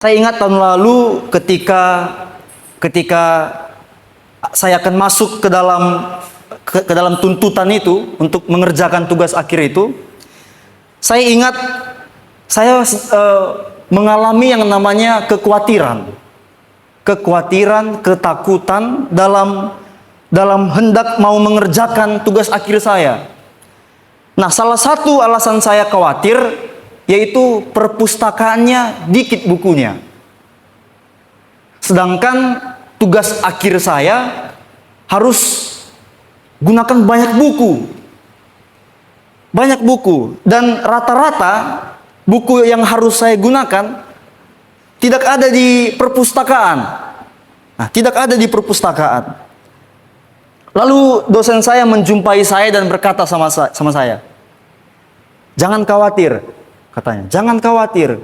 Saya ingat tahun lalu ketika saya akan masuk ke dalam tuntutan itu untuk mengerjakan tugas akhir itu, saya ingat saya mengalami yang namanya kekhawatiran, ketakutan dalam hendak mau mengerjakan tugas akhir saya. Nah, salah satu alasan saya khawatir yaitu perpustakaannya dikit bukunya. Sedangkan tugas akhir saya harus gunakan banyak buku. Banyak buku. Dan rata-rata buku yang harus saya gunakan tidak ada di perpustakaan. Nah, tidak ada di perpustakaan. Lalu dosen saya menjumpai saya dan berkata sama saya, "Jangan khawatir," katanya, "jangan khawatir.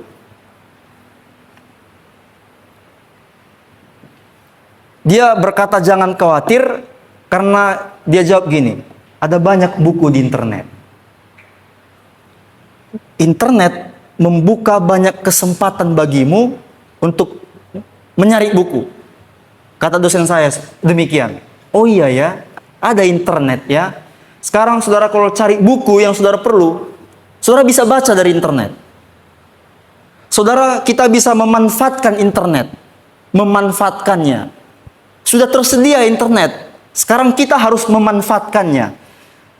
Dia berkata jangan khawatir karena dia jawab gini, ada banyak buku di internet. Internet membuka banyak kesempatan bagimu untuk mencari buku." Kata dosen saya demikian. Oh iya ya, ada internet ya. Sekarang saudara kalau cari buku yang saudara perlu, saudara bisa baca dari internet. Saudara, kita bisa memanfaatkan internet. Memanfaatkannya. Sudah tersedia internet. Sekarang kita harus memanfaatkannya.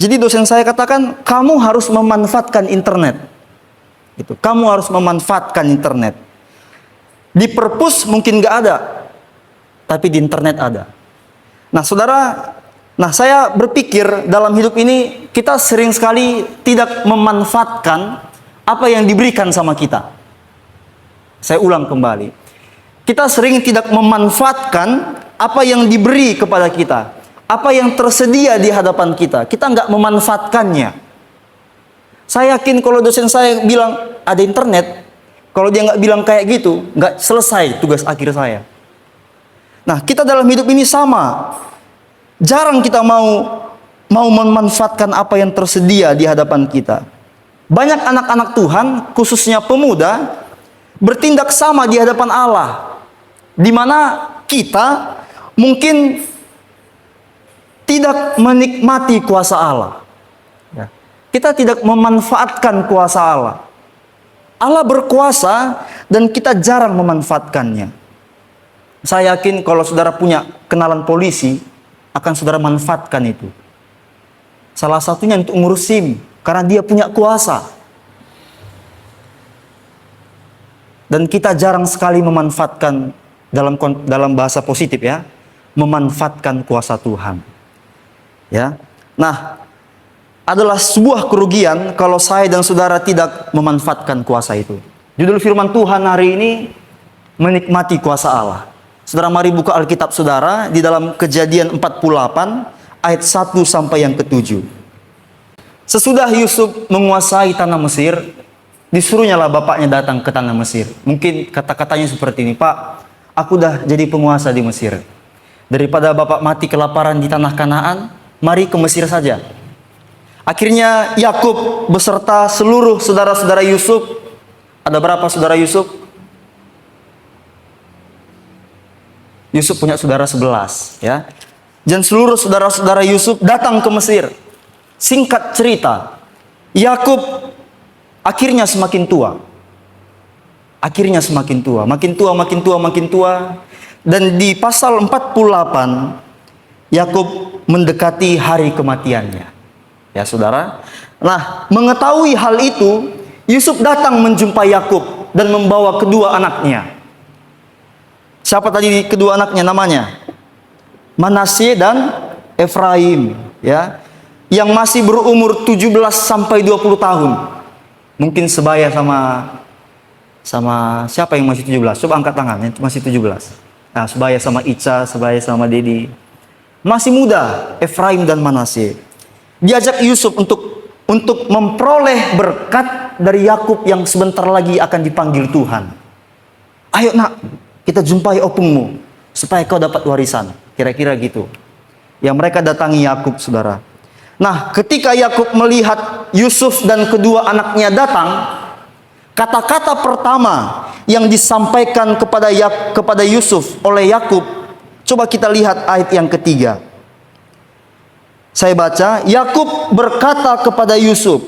Jadi dosen saya katakan, kamu harus memanfaatkan internet. Gitu. Kamu harus memanfaatkan internet. Di perpus mungkin gak ada. Tapi di internet ada. Nah saudara, saya berpikir dalam hidup ini kita sering sekali tidak memanfaatkan apa yang diberikan sama kita. Saya ulang kembali. Kita sering tidak memanfaatkan apa yang diberi kepada kita. Apa yang tersedia di hadapan kita. Kita nggak memanfaatkannya. Saya yakin kalau dosen saya bilang ada internet, kalau dia nggak bilang kayak gitu, nggak selesai tugas akhir saya. Nah, kita dalam hidup ini sama. Jarang kita mau memanfaatkan apa yang tersedia di hadapan kita. Banyak anak-anak Tuhan, khususnya pemuda, bertindak sama di hadapan Allah. Di mana kita mungkin tidak menikmati kuasa Allah. Ya. Kita tidak memanfaatkan kuasa Allah. Allah berkuasa dan kita jarang memanfaatkannya. Saya yakin kalau saudara punya kenalan polisi, akan saudara manfaatkan itu. Salah satunya untuk ngurus SIM, karena dia punya kuasa. Dan kita jarang sekali memanfaatkan dalam bahasa positif ya, memanfaatkan kuasa Tuhan. Ya. Nah, adalah sebuah kerugian kalau saya dan saudara tidak memanfaatkan kuasa itu. Judul firman Tuhan hari ini, menikmati kuasa Allah. Saudara mari buka Alkitab saudara di dalam Kejadian 48 ayat 1 sampai yang ke-7. Sesudah Yusuf menguasai tanah Mesir, disuruhnyalah bapaknya datang ke tanah Mesir. Mungkin kata-katanya seperti ini, "Pak, aku dah jadi penguasa di Mesir. Daripada bapak mati kelaparan di tanah Kanaan, mari ke Mesir saja." Akhirnya Yakub beserta seluruh saudara-saudara Yusuf, ada berapa saudara Yusuf? Yusuf punya saudara 11 ya. Dan seluruh saudara-saudara Yusuf datang ke Mesir. Singkat cerita, Yakub akhirnya semakin tua. Akhirnya semakin tua, makin tua. Dan di pasal 48 Yakub mendekati hari kematiannya. Ya, saudara. Nah, mengetahui hal itu, Yusuf datang menjumpai Yakub dan membawa kedua anaknya. Siapa tadi kedua anaknya namanya? Manasye dan Efraim, ya. Yang masih berumur 17 sampai 20 tahun. Mungkin sebaya sama siapa yang masih 17? Coba angkat tangan yang masih 17. Nah, sebaya sama Ica, sebaya sama Dedi. Masih muda, Efraim dan Manasye. Diajak Yusuf untuk memperoleh berkat dari Yakub yang sebentar lagi akan dipanggil Tuhan. Ayo nak, kita jumpai opungmu supaya kau dapat warisan. Kira-kira gitu. Yang mereka datangi Yakub, saudara. Nah, ketika Yakub melihat Yusuf dan kedua anaknya datang, Kata-kata pertama yang disampaikan kepada Yusuf oleh Yakub, coba kita lihat ayat yang ketiga. Saya baca, Yakub berkata kepada Yusuf.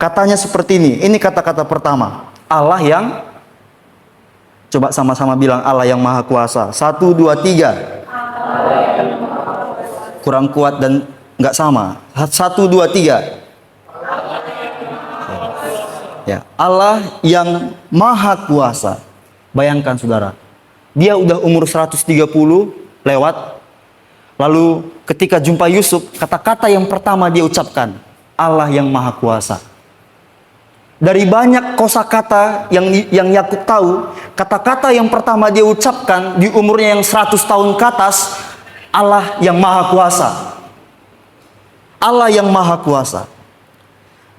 Katanya seperti ini kata-kata pertama. Allah yang, coba sama-sama bilang, Allah yang Maha Kuasa. 1, 2, 3. Kurang kuat dan nggak sama. 1, 2, 3. Ya, Allah yang Maha Kuasa. Bayangkan saudara, dia udah umur 130 lewat. Lalu ketika jumpa Yusuf, kata-kata yang pertama dia ucapkan, Allah yang Maha Kuasa. Dari banyak kosakata yang Yakub tahu, kata-kata yang pertama dia ucapkan di umurnya yang 100 tahun ke atas, Allah yang Maha Kuasa. Allah yang Maha Kuasa.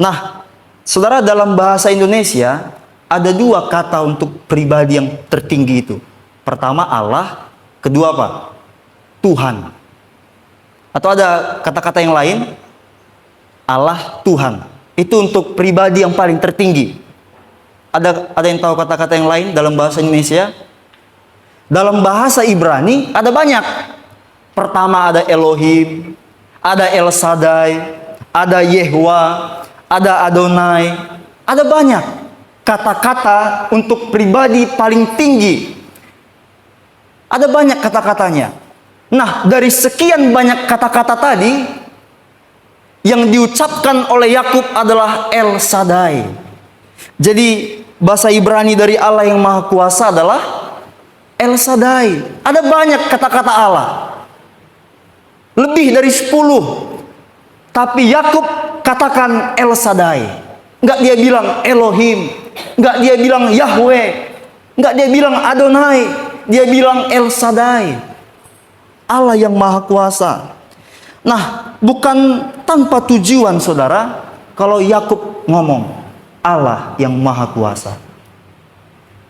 Nah, saudara, dalam bahasa Indonesia ada dua kata untuk pribadi yang tertinggi itu. Pertama Allah, kedua apa? Tuhan. Atau ada kata-kata yang lain? Allah, Tuhan. Itu untuk pribadi yang paling tertinggi. Ada yang tahu kata-kata yang lain dalam bahasa Indonesia? Dalam bahasa Ibrani ada banyak. Pertama ada Elohim, ada El Shaddai, ada Yehwa, ada Adonai, ada banyak kata-kata untuk pribadi paling tinggi. Ada banyak kata-katanya. Nah, dari sekian banyak kata-kata tadi, yang diucapkan oleh Yakub adalah El Shaddai. Jadi bahasa Ibrani dari Allah yang Maha Kuasa adalah El Shaddai. Ada banyak kata-kata Allah, lebih dari 10. Tapi Yakub katakan El Shaddai. Enggak dia bilang Elohim, enggak dia bilang Yahweh, enggak dia bilang Adonai, dia bilang El Shaddai. Allah yang Maha Kuasa. Nah, bukan tanpa tujuan saudara kalau Yakub ngomong Allah yang Maha Kuasa.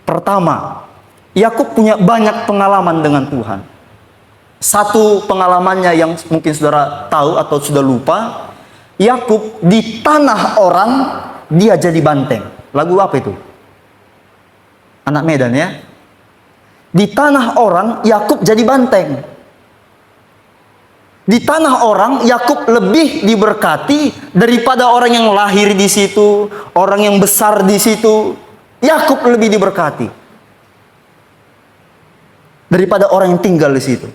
Pertama, Yakub punya banyak pengalaman dengan Tuhan. Satu pengalamannya yang mungkin saudara tahu atau sudah lupa, Yakub di tanah orang dia jadi banteng. Lagu apa itu? Anak Medan ya. Di tanah orang Yakub jadi banteng. Di tanah orang Yakub lebih diberkati daripada orang yang lahir di situ, orang yang besar di situ. Yakub lebih diberkati daripada orang yang tinggal di situ.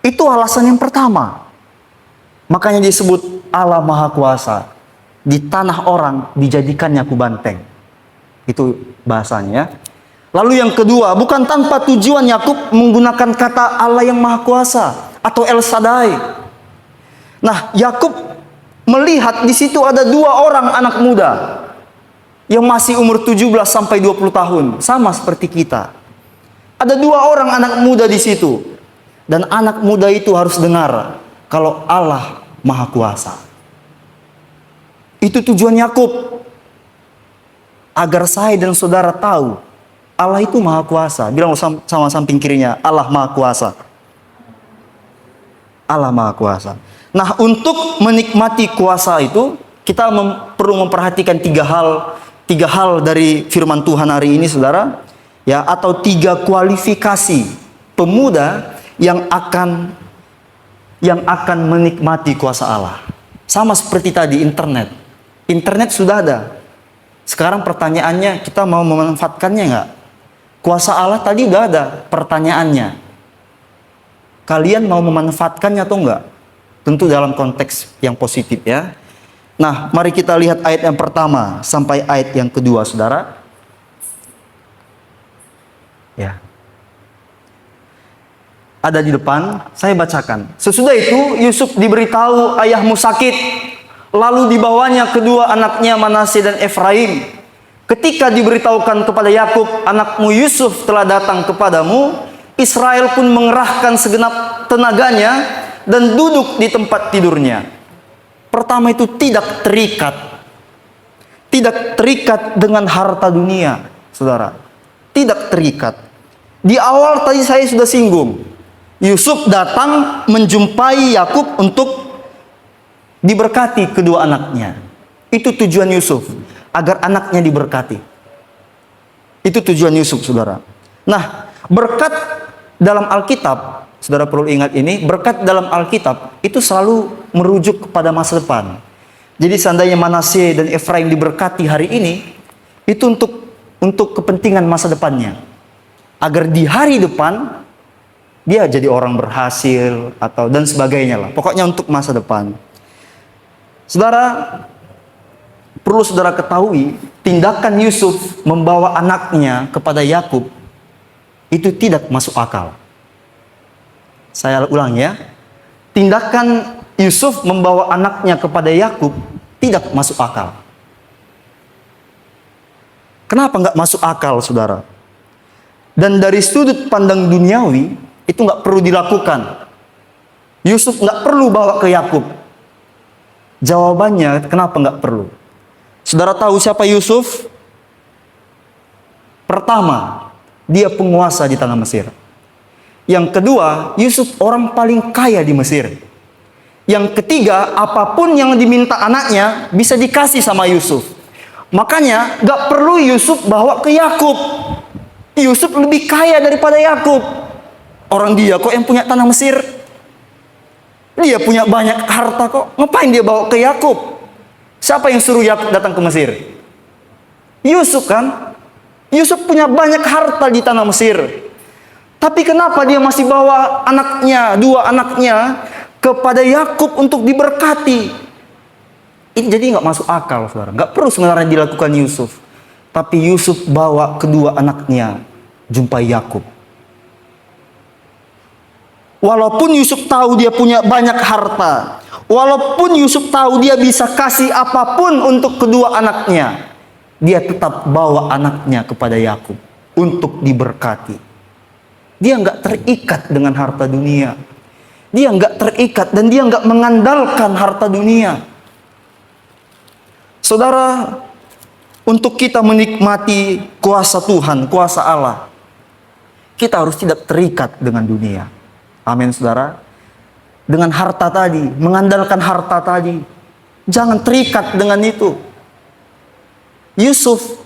Itu alasan yang pertama. Makanya disebut Allah Maha Kuasa. Di tanah orang dijadikannya kubanteng. Itu bahasanya. Lalu yang kedua, bukan tanpa tujuan Yakub menggunakan kata Allah yang Maha Kuasa atau El Shaddai. Nah, Yakub melihat di situ ada dua orang anak muda yang masih umur 17 sampai 20 tahun, sama seperti kita. Ada dua orang anak muda di situ. Dan anak muda itu harus dengar kalau Allah Maha Kuasa. Itu tujuan Yakub. Agar saya dan saudara tahu Allah itu Maha Kuasa. Bilang sama samping kirinya, Allah Maha Kuasa. Allah Maha Kuasa. Nah, untuk menikmati kuasa itu, kita perlu memperhatikan tiga hal dari firman Tuhan hari ini, saudara. Ya, atau 3 kualifikasi pemuda yang akan menikmati kuasa Allah. Sama seperti tadi internet. Internet sudah ada. Sekarang pertanyaannya, kita mau memanfaatkannya nggak? Kuasa Allah tadi udah ada. Pertanyaannya, kalian mau memanfaatkannya atau enggak? Tentu dalam konteks yang positif ya. Nah, mari kita lihat ayat yang pertama sampai ayat yang kedua, saudara. Ya. Ada di depan, saya bacakan. Sesudah itu Yusuf diberitahu ayahmu sakit. Lalu dibawanya kedua anaknya Manasye dan Efraim. Ketika diberitahukan kepada Yakub, anakmu Yusuf telah datang kepadamu, Israel pun mengerahkan segenap tenaganya dan duduk di tempat tidurnya. Pertama itu tidak terikat. Tidak terikat dengan harta dunia, saudara. Tidak terikat. Di awal tadi saya sudah singgung. Yusuf datang menjumpai Yakub untuk diberkati kedua anaknya. Itu tujuan Yusuf. agar anaknya diberkati. Itu tujuan Yusuf, saudara. Nah, berkat dalam Alkitab, saudara perlu ingat ini, berkat dalam Alkitab itu selalu merujuk kepada masa depan. Jadi seandainya Manasye dan Efraim diberkati hari ini, itu untuk kepentingan masa depannya. Agar di hari depan dia jadi orang berhasil atau dan sebagainya lah. Pokoknya untuk masa depan. Saudara, perlu saudara ketahui, tindakan Yusuf membawa anaknya kepada Yakub itu tidak masuk akal. Saya ulang ya. Tindakan Yusuf membawa anaknya kepada Yakub tidak masuk akal. Kenapa nggak masuk akal, saudara? Dan dari sudut pandang duniawi, itu nggak perlu dilakukan. Yusuf nggak perlu bawa ke Yakub. Jawabannya, kenapa nggak perlu? Saudara tahu siapa Yusuf? Pertama, dia penguasa di tanah Mesir. Yang kedua, Yusuf orang paling kaya di Mesir. Yang ketiga, apapun yang diminta anaknya bisa dikasih sama Yusuf. Makanya nggak perlu Yusuf bawa ke Yakub. Yusuf lebih kaya daripada Yakub. Orang dia kok yang punya tanah Mesir. Dia punya banyak harta kok. Ngapain dia bawa ke Yakub? Siapa yang suruh Yakub datang ke Mesir? Yusuf kan? Yusuf punya banyak harta di tanah Mesir. Tapi kenapa dia masih bawa anaknya, dua anaknya kepada Yakub untuk diberkati? Ini jadi nggak masuk akal, saudara. Nggak perlu sebenarnya dilakukan Yusuf. Tapi Yusuf bawa kedua anaknya jumpai Yakub. Walaupun Yusuf tahu dia punya banyak harta, walaupun Yusuf tahu dia bisa kasih apapun untuk kedua anaknya, dia tetap bawa anaknya kepada Yakub untuk diberkati. Dia nggak terikat dengan harta dunia. Dia nggak terikat dan dia nggak mengandalkan harta dunia. Saudara, untuk kita menikmati kuasa Tuhan, kuasa Allah, kita harus tidak terikat dengan dunia. Amin, saudara. Dengan harta tadi, mengandalkan harta tadi. Jangan terikat dengan itu. Yusuf,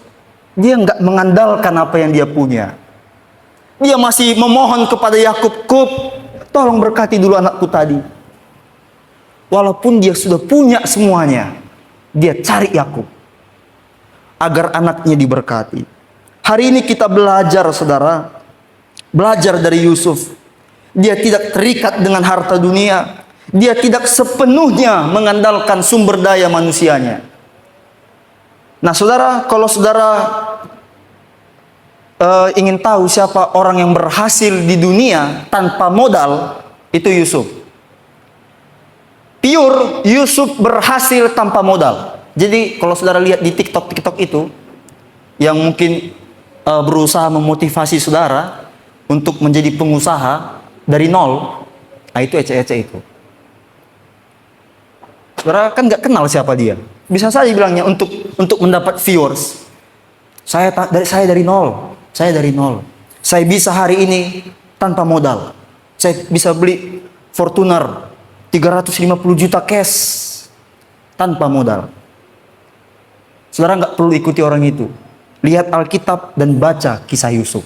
dia nggak mengandalkan apa yang dia punya. Dia masih memohon kepada Yakub, tolong berkati dulu anakku tadi. Walaupun dia sudah punya semuanya, dia cari Yakub agar anaknya diberkati. Hari ini kita belajar, saudara, belajar dari Yusuf. Dia tidak terikat dengan harta dunia. Dia tidak sepenuhnya mengandalkan sumber daya manusianya. Nah, saudara, kalau saudara ingin tahu siapa orang yang berhasil di dunia tanpa modal, itu Yusuf. Pure Yusuf berhasil tanpa modal. Jadi kalau saudara lihat di TikTok itu yang mungkin berusaha memotivasi saudara untuk menjadi pengusaha dari nol, nah itu ece-ece itu. Saudara kan nggak kenal siapa dia. Bisa saja bilangnya untuk mendapat viewers. Saya dari nol. Saya dari nol. Saya bisa hari ini tanpa modal. Saya bisa beli Fortuner 350 juta cash tanpa modal. Saudara nggak perlu ikuti orang itu. Lihat Alkitab dan baca kisah Yusuf.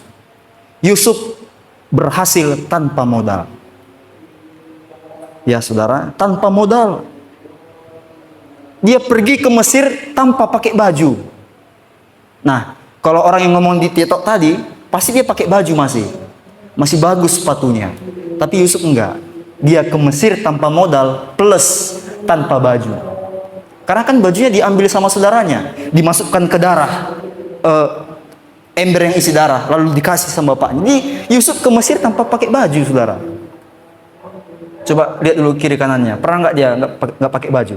Yusuf berhasil tanpa modal. Ya, saudara, tanpa modal. Dia pergi ke Mesir tanpa pakai baju. Nah, kalau orang yang ngomong di TikTok tadi, pasti dia pakai baju masih bagus sepatunya. Tapi Yusuf enggak. Dia ke Mesir tanpa modal plus tanpa baju. Karena kan bajunya diambil sama saudaranya, dimasukkan ke darah, ember yang isi darah, lalu dikasih sama bapaknya. Jadi Yusuf ke Mesir tanpa pakai baju, saudara. Coba lihat dulu kiri kanannya, pernah nggak dia nggak pakai baju?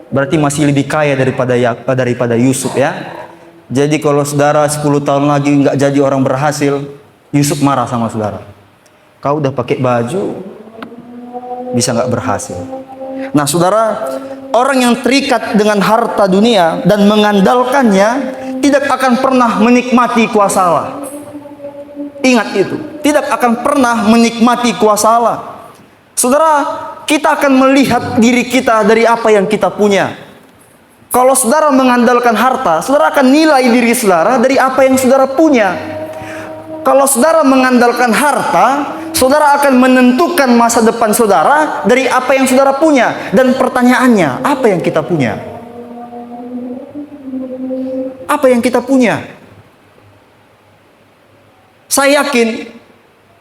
Berarti masih lebih kaya daripada Yusuf ya. Jadi kalau saudara 10 tahun lagi nggak jadi orang berhasil, Yusuf marah sama saudara. Kau udah pakai baju, bisa nggak berhasil. Nah, saudara, orang yang terikat dengan harta dunia dan mengandalkannya tidak akan pernah menikmati kuasa Allah. Ingat itu, tidak akan pernah menikmati kuasa Allah. Saudara, kita akan melihat diri kita dari apa yang kita punya. Kalau saudara mengandalkan harta, saudara akan nilai diri saudara dari apa yang saudara punya. Kalau saudara mengandalkan harta, saudara akan menentukan masa depan saudara dari apa yang saudara punya. Dan pertanyaannya, apa yang kita punya? Apa yang kita punya? Saya yakin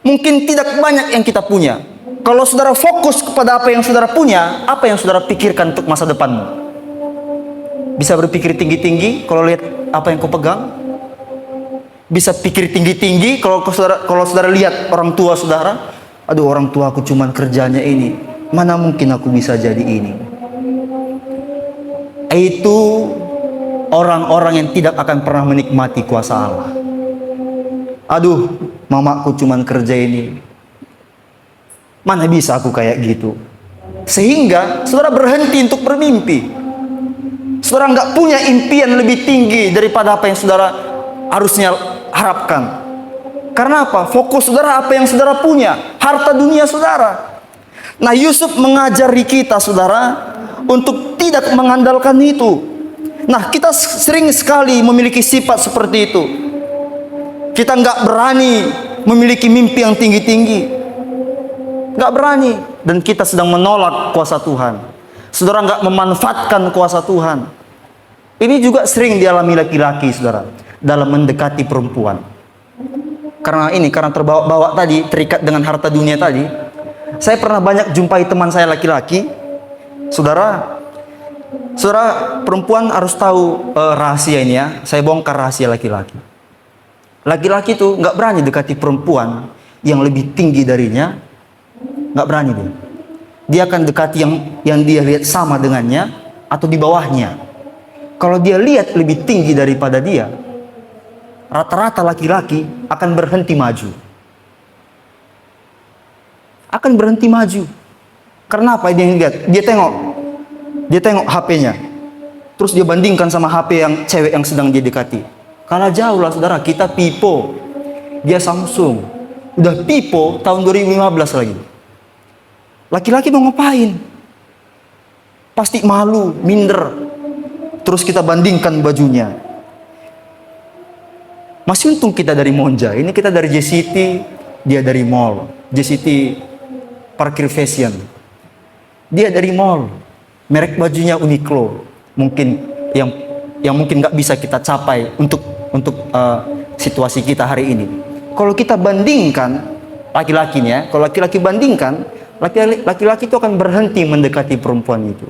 mungkin tidak banyak yang kita punya. Kalau saudara fokus kepada apa yang saudara punya, apa yang saudara pikirkan untuk masa depanmu? Bisa berpikir tinggi-tinggi kalau lihat apa yang kau pegang? Bisa pikir tinggi-tinggi kalau saudara lihat orang tua saudara? Aduh, orang tua aku cuman kerjanya ini. Mana mungkin aku bisa jadi ini? Itu orang-orang yang tidak akan pernah menikmati kuasa Allah. Aduh, mamaku cuman kerja ini. Mana bisa aku kayak gitu? Sehingga saudara berhenti untuk bermimpi. Saudara nggak punya impian lebih tinggi daripada apa yang saudara harusnya harapkan. Karena apa? Fokus saudara apa yang saudara punya, harta dunia saudara. Nah, Yusuf mengajari kita saudara untuk tidak mengandalkan itu. Nah, kita sering sekali memiliki sifat seperti itu. Kita nggak berani memiliki mimpi yang tinggi-tinggi. Nggak berani. Dan kita sedang menolak kuasa Tuhan. Saudara nggak memanfaatkan kuasa Tuhan. Ini juga sering dialami laki-laki, saudara, dalam mendekati perempuan. Karena terbawa-bawa tadi, terikat dengan harta dunia tadi. Saya pernah banyak jumpai teman saya laki-laki. Saudara, perempuan harus tahu rahasia ini ya. Saya bongkar rahasia laki-laki. Laki-laki itu nggak berani dekati perempuan yang lebih tinggi darinya. Nggak berani dia. Dia akan dekati yang dia lihat sama dengannya atau di bawahnya. Kalau dia lihat lebih tinggi daripada dia, rata-rata laki-laki akan berhenti maju. Akan berhenti maju. Karena apa? Dia lihat, dia tengok HP-nya. Terus dia bandingkan sama HP yang cewek yang sedang dia dekati. Kalah jauh lah saudara, kita Pipo. Dia Samsung. Udah Pipo tahun 2015 lagi. Laki-laki mau ngapain? Pasti malu, minder. Terus kita bandingkan bajunya. Masih untung kita dari Monja. Ini kita dari JCT, dia dari mall. JCT Parkir Fashion. Dia dari mall. Merek bajunya Uniqlo. Mungkin yang mungkin nggak bisa kita capai untuk situasi kita hari ini. Kalau kita bandingkan laki-lakinya, kalau laki-laki bandingkan, laki-laki itu akan berhenti mendekati perempuan itu.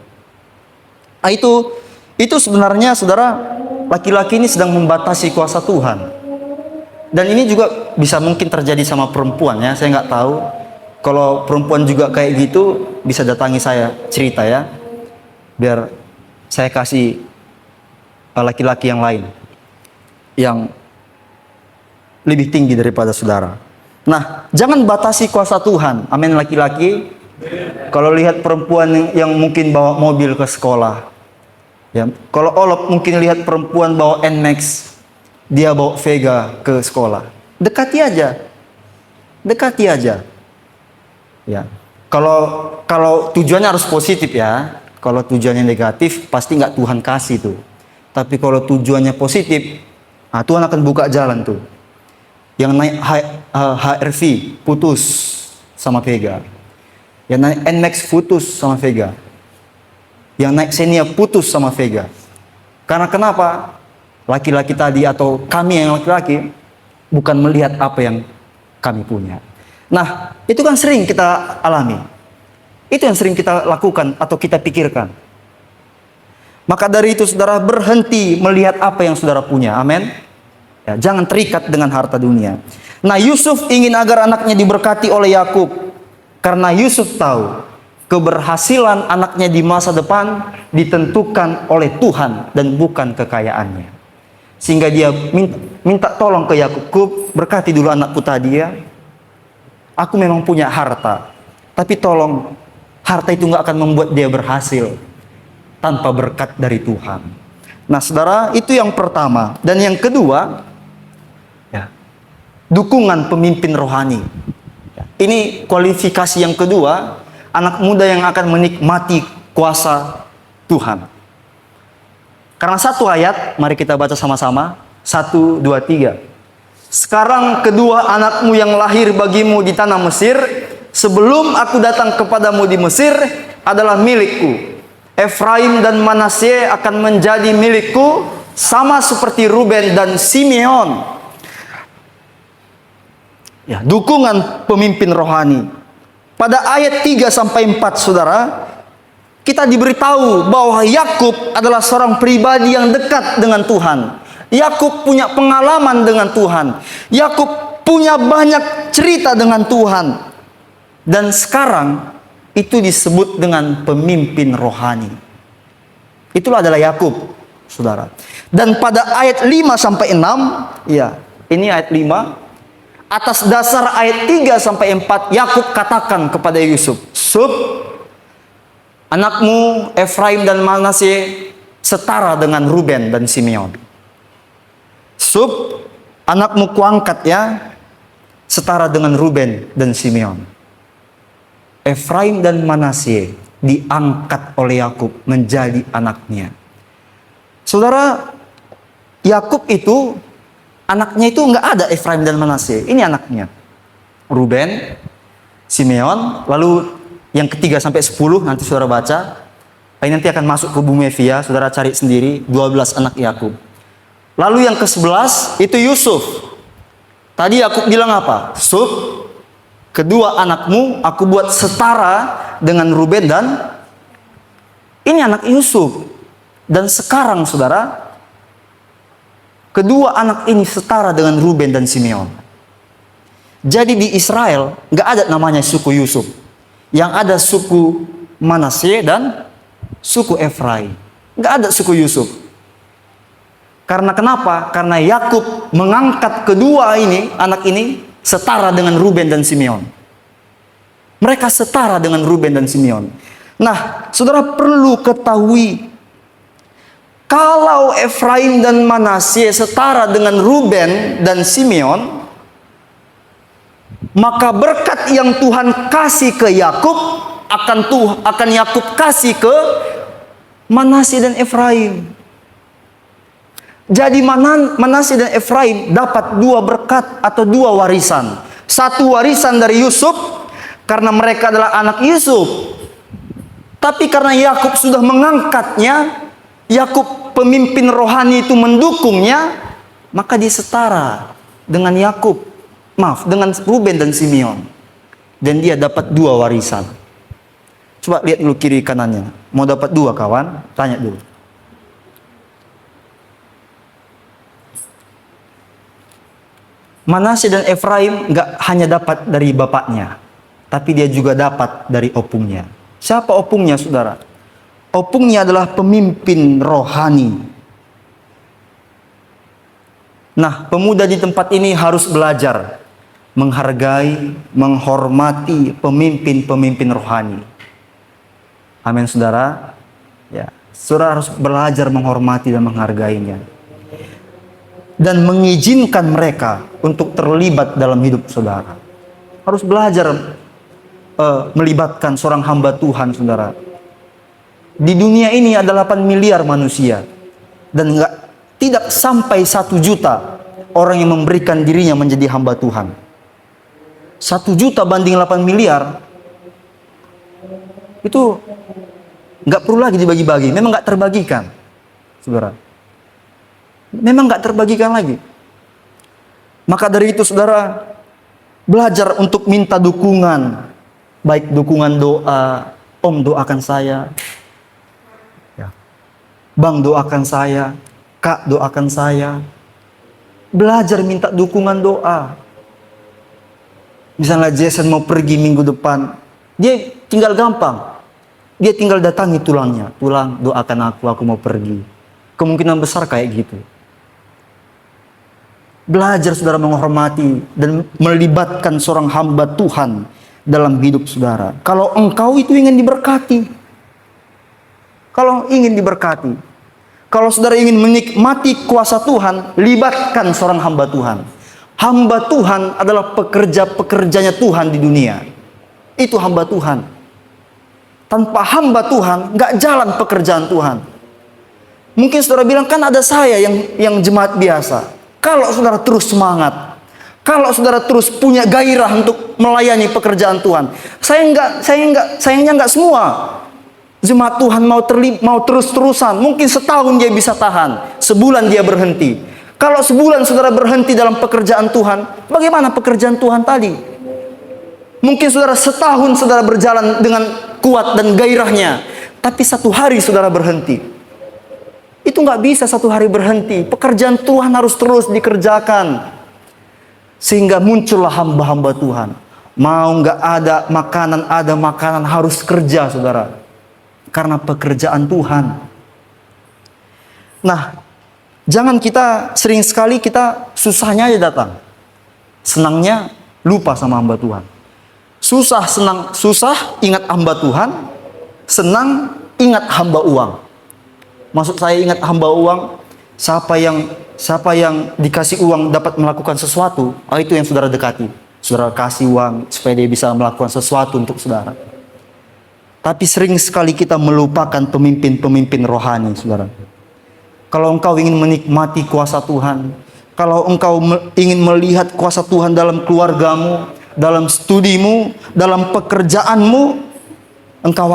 Nah, itu sebenarnya saudara, laki-laki ini sedang membatasi kuasa Tuhan. Dan ini juga bisa mungkin terjadi sama perempuan ya, saya nggak tahu. Kalau perempuan juga kayak gitu, bisa datangi saya cerita ya, biar saya kasih laki-laki yang lain yang lebih tinggi daripada saudara. Nah, jangan batasi kuasa Tuhan. Amin laki-laki. Kalau lihat perempuan yang mungkin bawa mobil ke sekolah, ya. Kalau Olop mungkin lihat perempuan bawa Nmax, dia bawa Vega ke sekolah. Dekati aja. Dekati aja. Ya. Kalau tujuannya harus positif ya. Kalau tujuannya negatif, pasti nggak Tuhan kasih tuh. Tapi kalau tujuannya positif, nah Tuhan akan buka jalan tuh. Yang naik HRV putus sama Vega. Yang naik Nmax putus sama Vega. Yang naik Xenia putus sama Vega. Karena kenapa? Laki-laki tadi atau kami yang laki-laki bukan melihat apa yang kami punya. Nah, itu kan sering kita alami. Itu yang sering kita lakukan atau kita pikirkan. Maka dari itu saudara berhenti melihat apa yang saudara punya. Amin. Ya, jangan terikat dengan harta dunia. Nah, Yusuf ingin agar anaknya diberkati oleh Yakub. Karena Yusuf tahu keberhasilan anaknya di masa depan ditentukan oleh Tuhan dan bukan kekayaannya. Sehingga dia minta tolong ke Yakub, berkati dulu anakku tadi ya. Aku memang punya harta, tapi tolong harta itu nggak akan membuat dia berhasil tanpa berkat dari Tuhan. Nah, saudara, itu yang pertama. Dan yang kedua, ya, dukungan pemimpin rohani. Ini kualifikasi yang kedua, anak muda yang akan menikmati kuasa Tuhan. Karena satu ayat, mari kita baca sama-sama. 1, 2, 3. Sekarang kedua anakmu yang lahir bagimu di tanah Mesir, sebelum aku datang kepadamu di Mesir, adalah milikku. Efraim dan Manasye akan menjadi milikku, sama seperti Ruben dan Simeon. Ya, dukungan pemimpin rohani. Pada ayat 3 sampai 4, saudara, kita diberitahu bahwa Yakub adalah seorang pribadi yang dekat dengan Tuhan. Yakub punya pengalaman dengan Tuhan. Yakub punya banyak cerita dengan Tuhan. Dan sekarang itu disebut dengan pemimpin rohani. Itulah adalah Yakub, saudara. Dan pada ayat 5 sampai 6, ya, ini ayat 5. Atas dasar ayat 3 sampai 4, Yakub katakan kepada Yusuf, "Sub, anakmu Efraim dan Manasye setara dengan Ruben dan Simeon. Sub, anakmu kuangkat ya, setara dengan Ruben dan Simeon." Efraim dan Manasye diangkat oleh Yakub menjadi anaknya. Saudara, Yakub itu anaknya itu nggak ada Efraim dan Manasye. Ini anaknya. Ruben, Simeon, lalu yang ketiga sampai 10 nanti saudara baca. Ini nanti akan masuk ke bumi Evia, saudara cari sendiri 12 anak Yakub. Lalu yang ke-11 itu Yusuf. Tadi Yakub bilang apa? Sub, kedua anakmu aku buat setara dengan Ruben dan ini anak Yusuf. Dan sekarang saudara, kedua anak ini setara dengan Ruben dan Simeon. Jadi di Israel nggak ada namanya suku Yusuf. Yang ada suku Manasye dan suku Efraim. Nggak ada suku Yusuf. Karena kenapa? Karena Yakub mengangkat kedua ini, anak ini setara dengan Ruben dan Simeon. Mereka setara dengan Ruben dan Simeon. Nah, saudara perlu ketahui, kalau Efraim dan Manasye setara dengan Ruben dan Simeon, maka berkat yang Tuhan kasih ke Yakub akan Yakub kasih ke Manasye dan Efraim. Jadi Manasye dan Efraim dapat dua berkat atau dua warisan. Satu warisan dari Yusuf karena mereka adalah anak Yusuf. Tapi karena Yakub sudah mengangkatnya, Yakub pemimpin rohani itu mendukungnya, maka dia setara dengan dengan Ruben dan Simeon. Dan dia dapat dua warisan. Coba lihat dulu kiri kanannya. Mau dapat dua kawan? Tanya dulu. Manasye dan Efraim nggak hanya dapat dari bapaknya, tapi dia juga dapat dari opungnya. Siapa opungnya, saudara? Opungnya adalah pemimpin rohani. Nah, pemuda di tempat ini harus belajar menghargai, menghormati pemimpin-pemimpin rohani. Amin, saudara. Ya, saudara harus belajar menghormati dan menghargainya. Dan mengizinkan mereka untuk terlibat dalam hidup saudara. Harus belajar melibatkan seorang hamba Tuhan, saudara. Di dunia ini ada 8 miliar manusia. Dan tidak sampai 1 juta orang yang memberikan dirinya menjadi hamba Tuhan. 1 juta banding 8 miliar. Itu nggak perlu lagi dibagi-bagi. Memang nggak terbagikan, saudara. Memang nggak terbagikan lagi. Maka dari itu saudara, belajar untuk minta dukungan. Baik dukungan doa, Om doakan saya, ya. Bang doakan saya, Kak doakan saya. Belajar minta dukungan doa. Misalnya Jason mau pergi minggu depan, dia tinggal gampang. Dia tinggal datangi tulangnya. Tulang, doakan aku mau pergi. Kemungkinan besar kayak gitu. Belajar saudara menghormati dan melibatkan seorang hamba Tuhan dalam hidup saudara. Kalau engkau itu ingin diberkati. Kalau ingin diberkati. Kalau saudara ingin menikmati kuasa Tuhan, libatkan seorang hamba Tuhan. Hamba Tuhan adalah pekerja-pekerjanya Tuhan di dunia. Itu hamba Tuhan. Tanpa hamba Tuhan, nggak jalan pekerjaan Tuhan. Mungkin saudara bilang, kan ada saya yang jemaat biasa. Kalau saudara terus semangat, kalau saudara terus punya gairah untuk melayani pekerjaan Tuhan, sayangnya enggak semua jemaat Tuhan mau terus-terusan. Mungkin setahun dia bisa tahan, sebulan dia berhenti. Kalau sebulan saudara berhenti dalam pekerjaan Tuhan, bagaimana pekerjaan Tuhan tadi? Mungkin saudara setahun saudara berjalan dengan kuat dan gairahnya, tapi satu hari saudara berhenti. Itu nggak bisa satu hari berhenti. Pekerjaan Tuhan harus terus dikerjakan. Sehingga muncullah hamba-hamba Tuhan. Mau nggak ada makanan harus kerja, saudara. Karena pekerjaan Tuhan. Nah, jangan sering sekali kita susahnya aja datang. Senangnya lupa sama hamba Tuhan. Susah ingat hamba Tuhan. Senang ingat hamba uang. Maksud saya ingat hamba uang, siapa yang dikasih uang dapat melakukan sesuatu, itu yang saudara dekati. Saudara kasih uang supaya dia bisa melakukan sesuatu untuk saudara. Tapi sering sekali kita melupakan pemimpin-pemimpin rohani, saudara. Kalau engkau ingin menikmati kuasa Tuhan, kalau engkau ingin melihat kuasa Tuhan dalam keluargamu, dalam studimu, dalam pekerjaanmu, engkau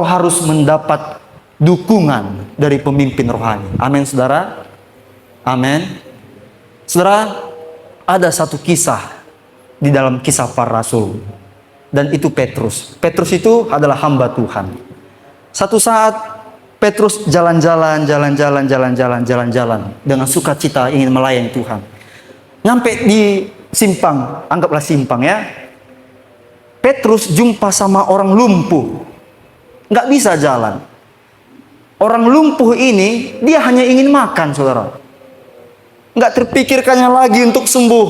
harus mendapat dukungan dari pemimpin rohani. Amin, saudara. Amin. Saudara, ada satu kisah di dalam kisah para rasul, dan itu Petrus. Petrus itu adalah hamba Tuhan. Satu saat Petrus jalan-jalan dengan sukacita ingin melayani Tuhan. Nyampe di simpang, anggaplah simpang ya. Petrus jumpa sama orang lumpuh, nggak bisa jalan. Orang lumpuh ini, dia hanya ingin makan, saudara. Nggak terpikirkannya lagi untuk sembuh.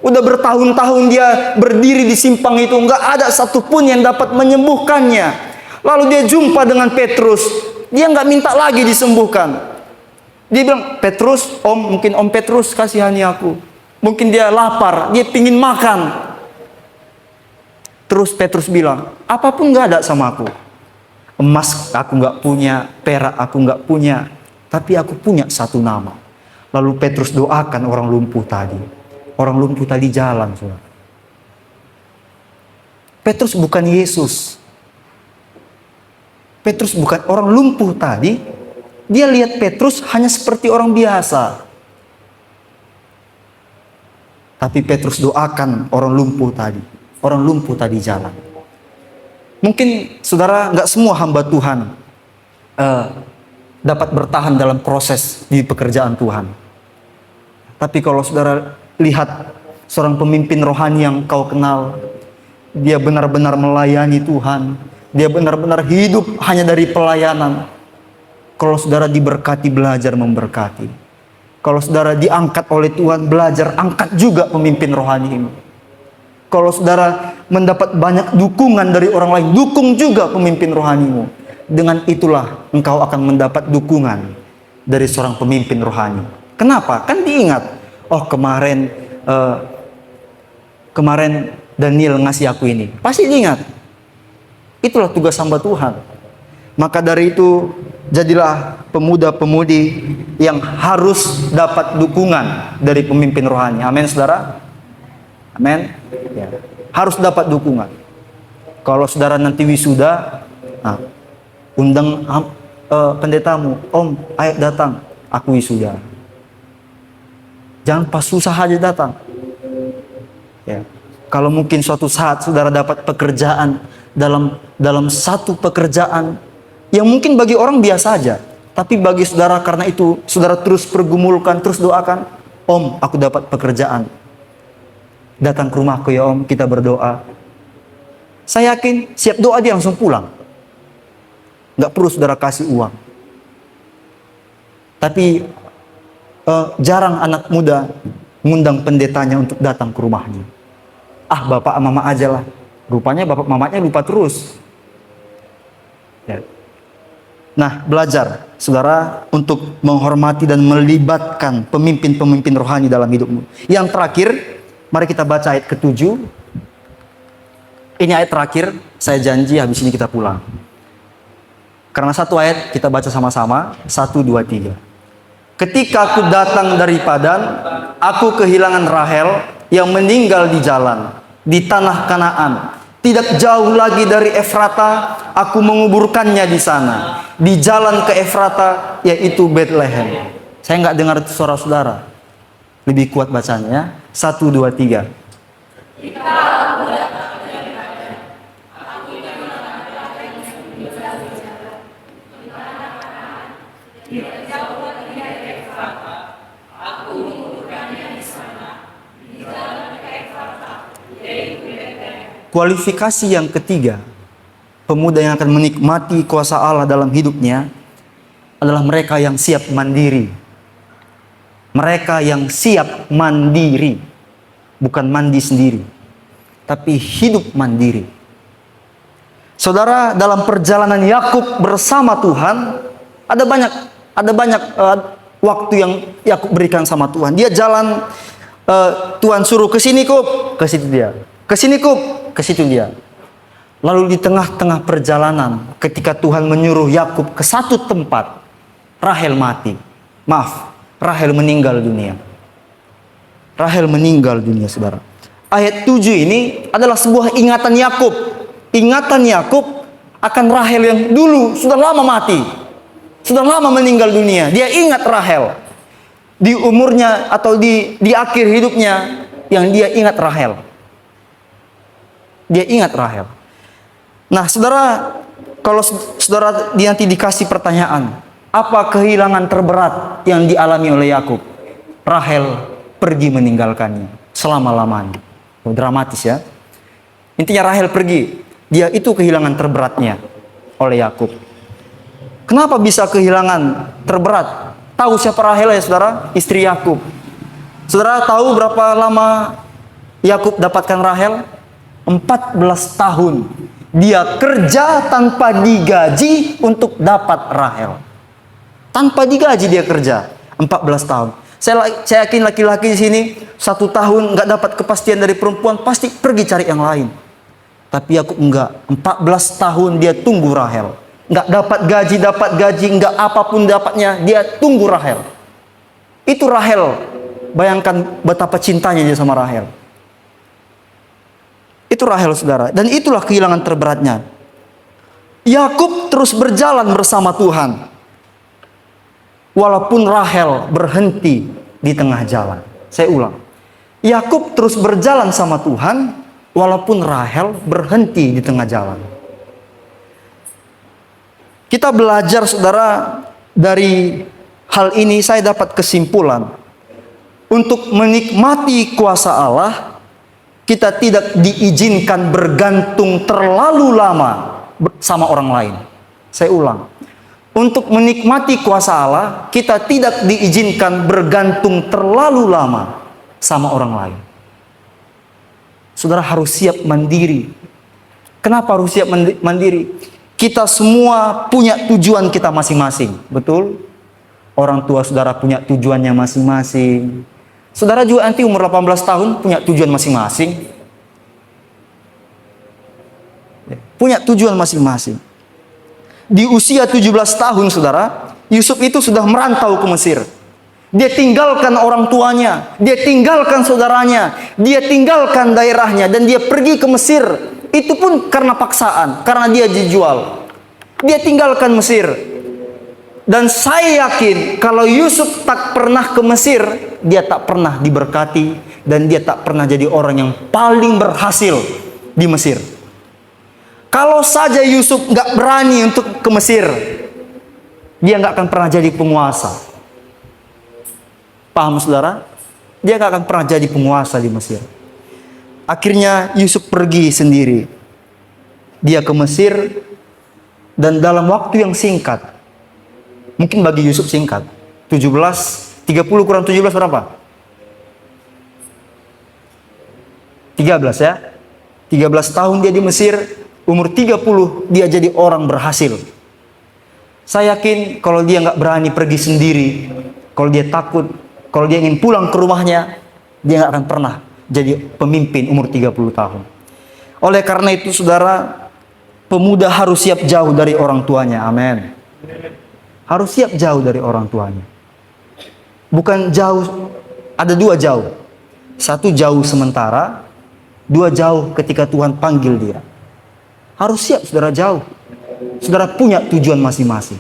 Udah bertahun-tahun dia berdiri di simpang itu, nggak ada satupun yang dapat menyembuhkannya. Lalu dia jumpa dengan Petrus. Dia nggak minta lagi disembuhkan. Dia bilang, Petrus, mungkin Om Petrus kasihani aku. Mungkin dia lapar, dia pingin makan. Terus Petrus bilang, apapun nggak ada sama aku. Emas aku nggak punya, perak aku nggak punya, tapi aku punya satu nama. Lalu Petrus doakan orang lumpuh tadi. Orang lumpuh tadi jalan, saudara. Petrus bukan Yesus. Petrus bukan orang lumpuh tadi. Dia lihat Petrus hanya seperti orang biasa. Tapi Petrus doakan orang lumpuh tadi. Orang lumpuh tadi jalan. Mungkin saudara nggak semua hamba Tuhan dapat bertahan dalam proses di pekerjaan Tuhan. Tapi kalau saudara lihat seorang pemimpin rohani yang kau kenal, dia benar-benar melayani Tuhan, dia benar-benar hidup hanya dari pelayanan. Kalau saudara diberkati, belajar memberkati. Kalau saudara diangkat oleh Tuhan, belajar angkat juga pemimpin rohani ini. Kalau saudara mendapat banyak dukungan dari orang lain, dukung juga pemimpin rohanimu. Dengan itulah engkau akan mendapat dukungan dari seorang pemimpin rohani. Kenapa? Kan diingat, kemarin Daniel ngasih aku ini. Pasti diingat. Itulah tugas hamba Tuhan. Maka dari itu, jadilah pemuda-pemudi yang harus dapat dukungan dari pemimpin rohani. Amin, saudara. Amin. Ya. Harus dapat dukungan. Kalau saudara nanti wisuda, undang pendetamu, ayo datang, aku wisuda. Jangan pas susah aja datang. Ya. Kalau mungkin suatu saat saudara dapat pekerjaan dalam satu pekerjaan yang mungkin bagi orang biasa aja, tapi bagi saudara karena itu saudara terus pergumulkan, terus doakan, aku dapat pekerjaan. Datang ke rumahku ya kita berdoa. Saya yakin siap doa dia langsung pulang. Nggak perlu saudara kasih uang. Tapi jarang anak muda mengundang pendetanya untuk datang ke rumahnya. Bapak mama aja lah. Rupanya bapak mamanya lupa terus. Ya. Nah, belajar saudara untuk menghormati dan melibatkan pemimpin-pemimpin rohani dalam hidupmu. Yang terakhir, mari kita baca ayat ke-7. Ini ayat terakhir, saya janji habis ini kita pulang. Karena satu ayat kita baca sama-sama. 1, 2, 3. Ketika aku datang dari Padan, aku kehilangan Rahel yang meninggal di jalan, di tanah Kanaan. Tidak jauh lagi dari Efrata, aku menguburkannya di sana. Di jalan ke Efrata, yaitu Bethlehem. Saya nggak dengar suara saudara. Lebih kuat bacanya. 1, 2, 3. Kualifikasi yang ketiga, pemuda yang akan menikmati kuasa Allah dalam hidupnya adalah mereka yang siap mandiri. Mereka yang siap mandiri, bukan mandi sendiri, tapi hidup mandiri. Saudara, dalam perjalanan Yakub bersama Tuhan, ada banyak waktu yang Yakub berikan sama Tuhan. Dia jalan, Tuhan suruh ke sini Kub, ke situ dia. Ke sini Kub, ke situ dia. Lalu di tengah-tengah perjalanan, ketika Tuhan menyuruh Yakub ke satu tempat, Rahel mati. Rahel meninggal dunia. Rahel meninggal dunia, saudara. Ayat 7 ini adalah sebuah ingatan Yakub. Ingatan Yakub akan Rahel yang dulu sudah lama mati. Sudah lama meninggal dunia. Dia ingat Rahel. Di umurnya atau di akhir hidupnya, yang dia ingat Rahel. Dia ingat Rahel. Nah, saudara, kalau saudara nanti dikasih pertanyaan, apa kehilangan terberat yang dialami oleh Yakub? Rahel pergi meninggalkannya selama-lamanya. Oh, dramatis ya. Intinya Rahel pergi. Dia itu kehilangan terberatnya oleh Yakub. Kenapa bisa kehilangan terberat? Tahu siapa Rahel ya, saudara? Istri Yakub. Saudara tahu berapa lama Yakub dapatkan Rahel? 14 tahun. Dia kerja tanpa digaji untuk dapat Rahel. Tanpa digaji dia kerja 14 tahun. Saya yakin laki-laki di sini 1 tahun nggak dapat kepastian dari perempuan, pasti pergi cari yang lain. Tapi Yakub enggak. 14 tahun dia tunggu Rahel. Nggak dapat gaji, nggak apapun dapatnya, dia tunggu Rahel. Itu Rahel. Bayangkan betapa cintanya dia sama Rahel. Itu Rahel, saudara. Dan itulah kehilangan terberatnya. Yakub terus berjalan bersama Tuhan. Walaupun Rahel berhenti di tengah jalan. Saya ulang. Yakub terus berjalan sama Tuhan. Walaupun Rahel berhenti di tengah jalan. Kita belajar, saudara, dari hal ini saya dapat kesimpulan. Untuk menikmati kuasa Allah, kita tidak diizinkan bergantung terlalu lama sama orang lain. Saya ulang. Untuk menikmati kuasa Allah, kita tidak diizinkan bergantung terlalu lama sama orang lain. Saudara harus siap mandiri. Kenapa harus siap mandiri? Kita semua punya tujuan kita masing-masing. Betul? Orang tua saudara punya tujuannya masing-masing. Saudara juga nanti umur 18 tahun punya tujuan masing-masing. Punya tujuan masing-masing. Di usia 17 tahun, saudara, Yusuf itu sudah merantau ke Mesir. Dia tinggalkan orang tuanya, dia tinggalkan saudaranya, dia tinggalkan daerahnya, dan dia pergi ke Mesir. Itu pun karena paksaan, karena dia dijual. Dia tinggalkan Mesir. Dan saya yakin kalau Yusuf tak pernah ke Mesir, dia tak pernah diberkati dan dia tak pernah jadi orang yang paling berhasil di Mesir. Kalau saja Yusuf nggak berani untuk ke Mesir, dia nggak akan pernah jadi penguasa. Paham, saudara? Dia nggak akan pernah jadi penguasa di Mesir. Akhirnya Yusuf pergi sendiri. Dia ke Mesir dan dalam waktu yang singkat, mungkin bagi Yusuf singkat, 30 kurang 17 berapa? 13 ya. 13 tahun dia di Mesir, umur 30 dia jadi orang berhasil. Saya yakin kalau dia nggak berani pergi sendiri, kalau dia takut, kalau dia ingin pulang ke rumahnya, dia nggak akan pernah jadi pemimpin umur 30 tahun. Oleh karena itu, saudara, pemuda harus siap jauh dari orang tuanya. Amin. Harus siap jauh dari orang tuanya. Bukan jauh, ada dua jauh. Satu jauh sementara, dua jauh ketika Tuhan panggil dia. Harus siap saudara jauh. Saudara punya tujuan masing-masing.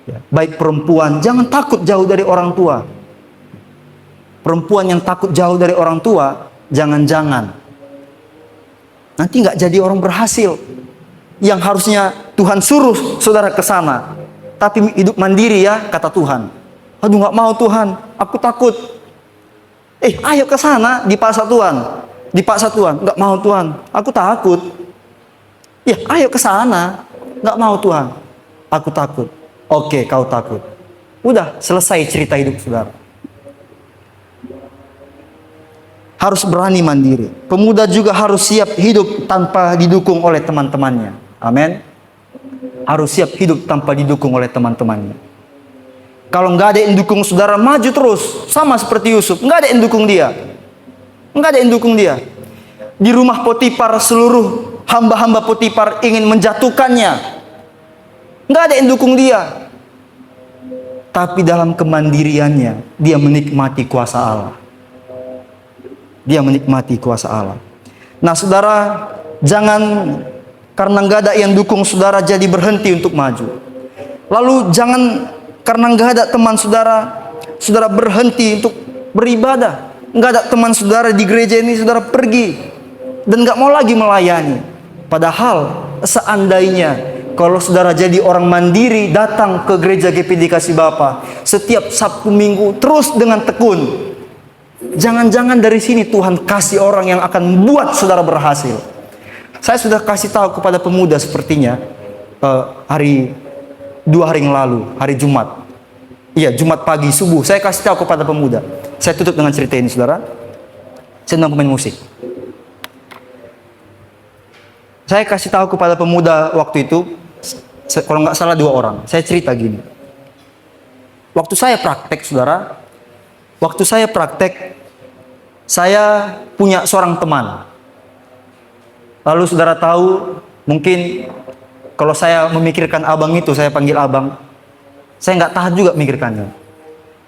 Ya, baik perempuan, jangan takut jauh dari orang tua. Perempuan yang takut jauh dari orang tua, jangan-jangan nanti nggak jadi orang berhasil. Yang harusnya Tuhan suruh saudara ke sana, tapi hidup mandiri ya, kata Tuhan. Aduh nggak mau Tuhan, aku takut. Ayo ke sana, dipaksa Tuhan. Dipaksa Tuhan, nggak mau Tuhan, aku takut. Ya, ayo ke sana, nggak mau Tuhan, aku takut. Oke, kau takut. Udah, selesai cerita hidup saudara. Harus berani mandiri. Pemuda juga harus siap hidup tanpa didukung oleh teman-temannya. Amin. Harus siap hidup tanpa didukung oleh teman-temannya. Kalau nggak ada yang dukung saudara, maju terus. Sama seperti Yusuf, nggak ada yang dukung dia. Nggak ada yang dukung dia. Di rumah Potifar, seluruh hamba-hamba Potifar ingin menjatuhkannya. Nggak ada yang dukung dia. Tapi dalam kemandiriannya, dia menikmati kuasa Allah. Dia menikmati kuasa Allah. Nah saudara, jangan karena nggak ada yang dukung saudara jadi berhenti untuk maju. Lalu jangan karena nggak ada teman saudara, saudara berhenti untuk beribadah. Nggak ada teman saudara di gereja ini, saudara pergi dan nggak mau lagi melayani. Padahal seandainya kalau saudara jadi orang mandiri, datang ke gereja GPD Kasih Bapa setiap Sabtu Minggu terus dengan tekun, jangan-jangan dari sini Tuhan kasih orang yang akan buat saudara berhasil. Saya sudah kasih tahu kepada pemuda sepertinya 2 hari yang lalu, hari Jumat. Iya, Jumat pagi subuh saya kasih tahu kepada pemuda. Saya tutup dengan cerita ini saudara. Saya sedang pemain musik. Saya kasih tahu kepada pemuda waktu itu, kalau nggak salah 2 orang. Saya cerita gini. Waktu saya praktek saudara, saya punya seorang teman. Lalu saudara tahu, mungkin kalau saya memikirkan abang itu, saya panggil abang, saya nggak tahan juga memikirkannya.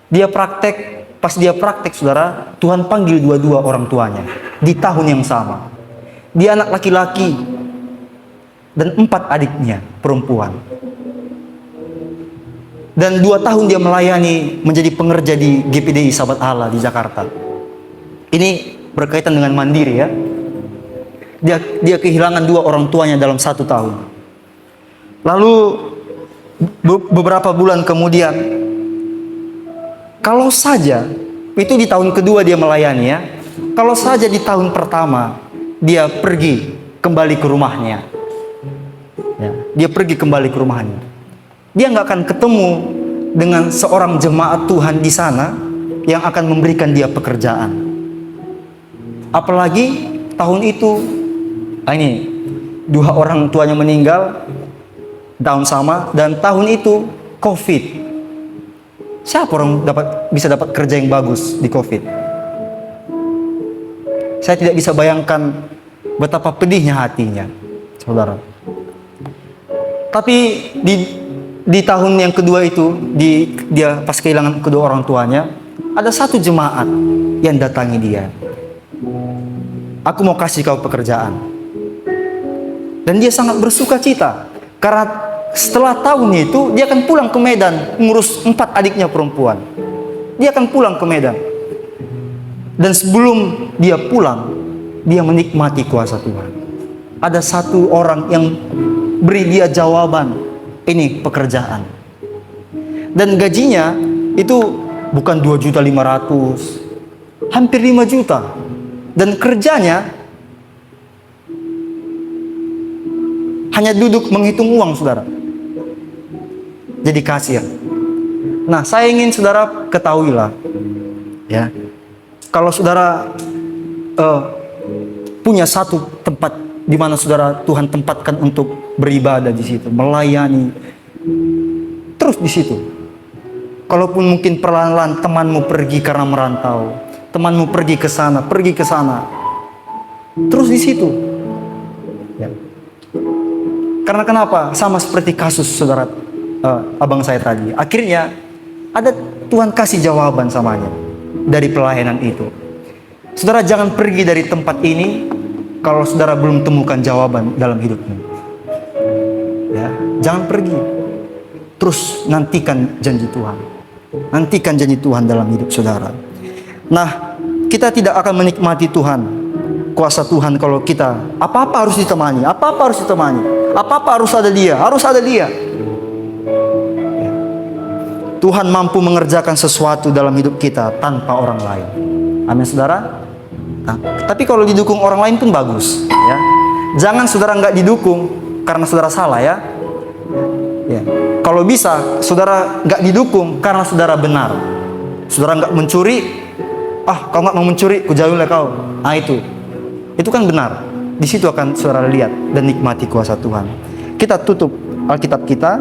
Dia praktek, pas dia praktek saudara, Tuhan panggil dua-dua orang tuanya di tahun yang sama. Dia anak laki-laki dan 4 adiknya perempuan. Dan 2 tahun dia melayani menjadi pengerja di GPDI Sahabat Allah di Jakarta. Ini berkaitan dengan mandiri ya. Dia kehilangan 2 orang tuanya dalam 1 tahun. Lalu beberapa bulan kemudian, kalau saja itu di tahun kedua dia melayani ya. Kalau saja di tahun pertama dia pergi kembali ke rumahnya. Ya, dia pergi kembali ke rumahnya. Dia nggak akan ketemu dengan seorang jemaat Tuhan di sana yang akan memberikan dia pekerjaan. Apalagi tahun itu, ini 2 orang tuanya meninggal tahun sama, dan tahun itu COVID. Siapa orang bisa dapat kerja yang bagus di COVID? Saya tidak bisa bayangkan betapa pedihnya hatinya, saudara. Tapi di tahun yang kedua itu, dia pas kehilangan kedua orang tuanya, ada 1 jemaat yang datangi dia. Aku mau kasih kau pekerjaan. Dan dia sangat bersuka cita, karena setelah tahun itu dia akan pulang ke Medan ngurus 4 adiknya perempuan. Dia akan pulang ke Medan. Dan sebelum dia pulang, dia menikmati kuasa Tuhan. Ada 1 orang yang beri dia jawaban, ini pekerjaan. Dan gajinya itu bukan 2.500.000, hampir 5 juta. Dan kerjanya hanya duduk menghitung uang saudara. Jadi kasir. Nah, saya ingin saudara ketahuilah ya, kalau saudara punya satu tempat di mana saudara Tuhan tempatkan untuk beribadah di situ, melayani, terus di situ. Kalaupun mungkin perlahan-lahan temanmu pergi karena merantau, temanmu pergi ke sana, terus di situ. Ya. Karena kenapa? Sama seperti kasus saudara abang saya tadi. Akhirnya ada Tuhan kasih jawaban samanya dari pelayanan itu. Saudara jangan pergi dari tempat ini kalau saudara belum temukan jawaban dalam hidupmu. Ya, jangan pergi. Terus nantikan janji Tuhan. Nantikan janji Tuhan dalam hidup saudara. Nah, kita tidak akan menikmati Tuhan, kuasa Tuhan kalau kita apa-apa harus ditemani, apa-apa harus ditemani, apa-apa harus ada dia, harus ada dia. Tuhan mampu mengerjakan sesuatu dalam hidup kita tanpa orang lain. Amin saudara. Nah, tapi kalau didukung orang lain pun bagus, ya. Jangan saudara nggak didukung karena saudara salah, ya. Ya. Kalau bisa saudara nggak didukung karena saudara benar. Saudara nggak mencuri, kau nggak mau mencuri, ku jauhilah kau. Nah itu kan benar. Di situ akan saudara lihat dan nikmati kuasa Tuhan. Kita tutup Alkitab kita